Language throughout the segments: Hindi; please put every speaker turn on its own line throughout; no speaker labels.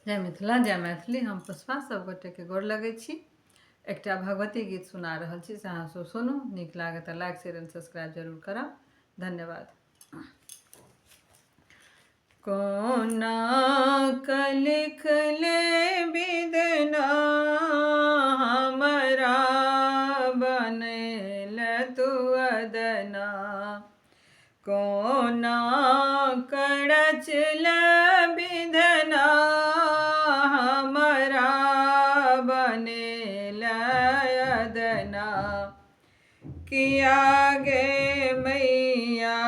जय मिथिला जय मैथिली। हम पुष्पा सब गोटे के गोर लगै छी। एकटा भगवती गीत सुना रहल छी से अहाँ सब सुनू। नीक लागे तो लाइक शेयर एंड सब्सक्राइब जरूर करब। धन्यवाद। कोना लिख ले विदना हमरा बनेल तू अदना, कोना करचल विधना हमरा बनेल अदना। किया गे मैया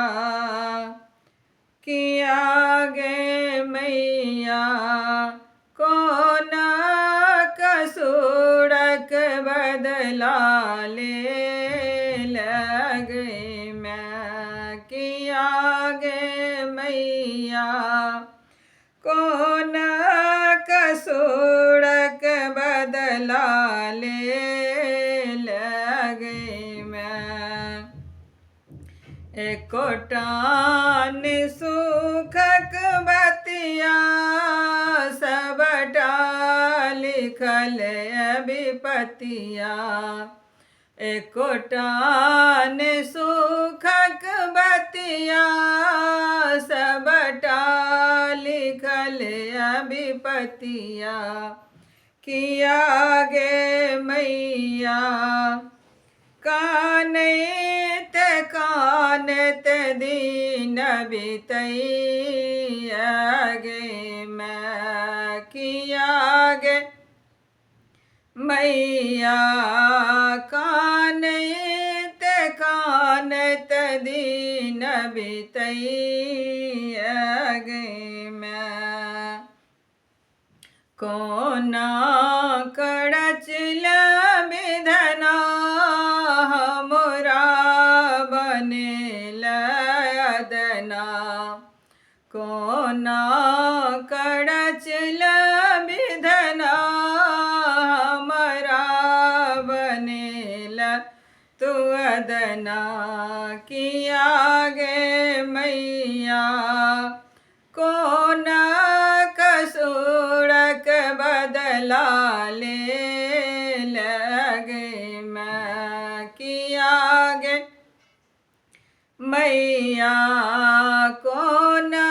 किया गे मैया कोना कसूरक बदला ले लगे मैं। किया गे मैया कोना कसूरक बदला ले लगे मैं। एकोटान सुखक बतिया सबटा लिखल विपतिया। एकोटान सुखक बतिया सबटा लिखल विपतिया। किया गे मैया कानैत कानैत दीन बितैया गे मैं। किया गे मैया कानैत कानैत दीन बितैया गे मैं। कोना करचल विधना हमरा बनेल अदना। कोना करचल विधना हमरा बनेल तू अदना। किया गे मैया कोना कसूरक बदला ले लगे मैं। किया गे मैया कोना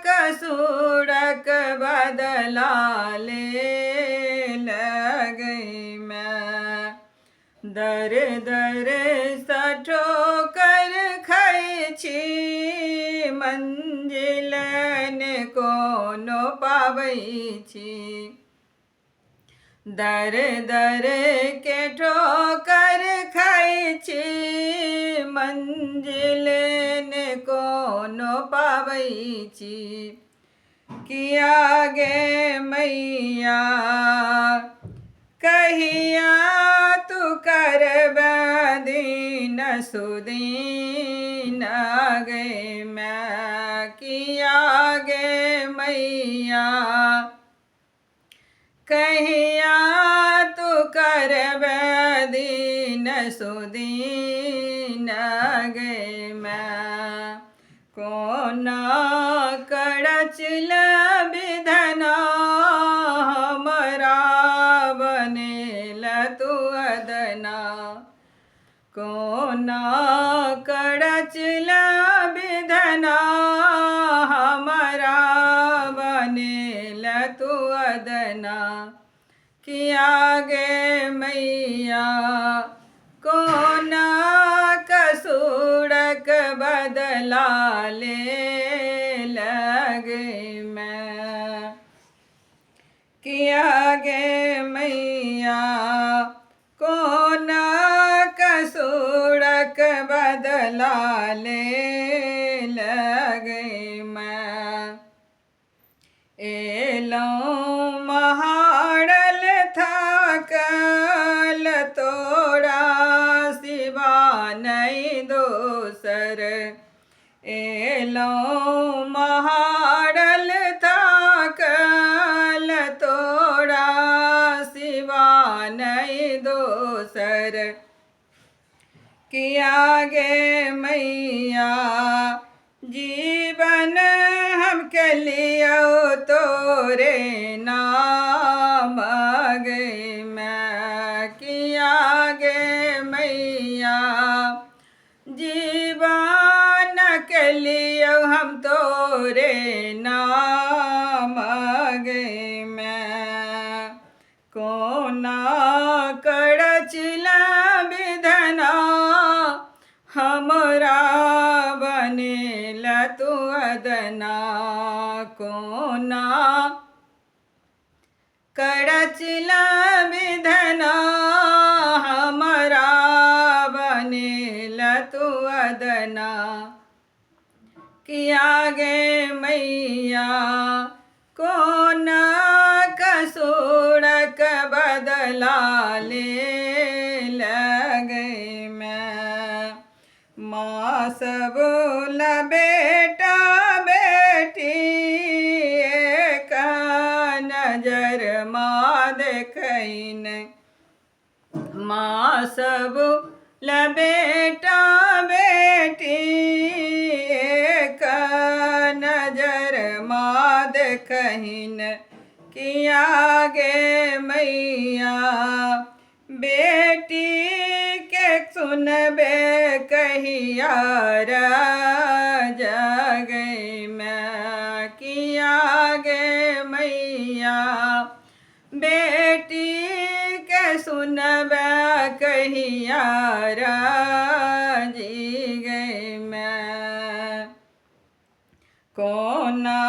कसूरक बदला ले लगे मैं। दर दर सठो कर खाई छी मंजिल ने कोनो पाबै छी। दर दर के ठोकर खाई छी मंजिल ने कोनो पाबै छी। किया गे मैया कहिया तू करबे दीन सुदीन गे मैं। किया गे मैया कहिया तू करबे दीन सुदीन गे मैं। कोना करचल विधना हमरा बनेल तू अदना। कोना करचल विधना हमरा बनेल तू अदना। किया गे मैया कोना कसूरक बदला ले लगे मैं। किया गे मैया कोना कसूरक बदला ले लगे मैं। एलौं महारल थाकल तोरा सिवा नहीं दोसर। एलौं महारल थाकल तोरा सिवा नहीं दोसर। किया गे मैया जीवन हमके लियो तोरे नाम गे मैं किया गे मैया जीवन के लियो हम तोरे नाम गे मैं कोना कड़चिला विधना हमरा बनेल तू अदना कोना कड़चिला विधना हमरा बनेल तू अदना किया गे मैया कौन कसूर का बदला ले लगे मैं माँ सब बेटा बेटी एक नजर माँ देखैन माँ सब बेटा बेटी एक नजर माँ देखहिन किया गे मैया बेटी के सुनबे कहिया जगे मैं किया गे मैया बेटी के सुनबे कहिया जी गई मैं कोना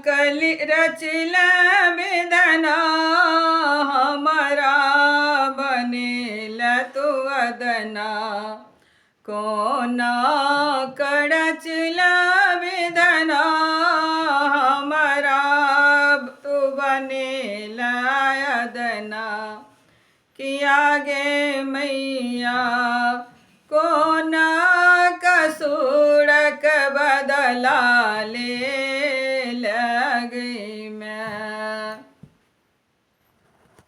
कली रचिल विधना हमारा बनेल तू अदना कोना कड़चिल विधना हमारा तू बनेल अदना किया गे मैया कौन कसूर का बदला ले लगे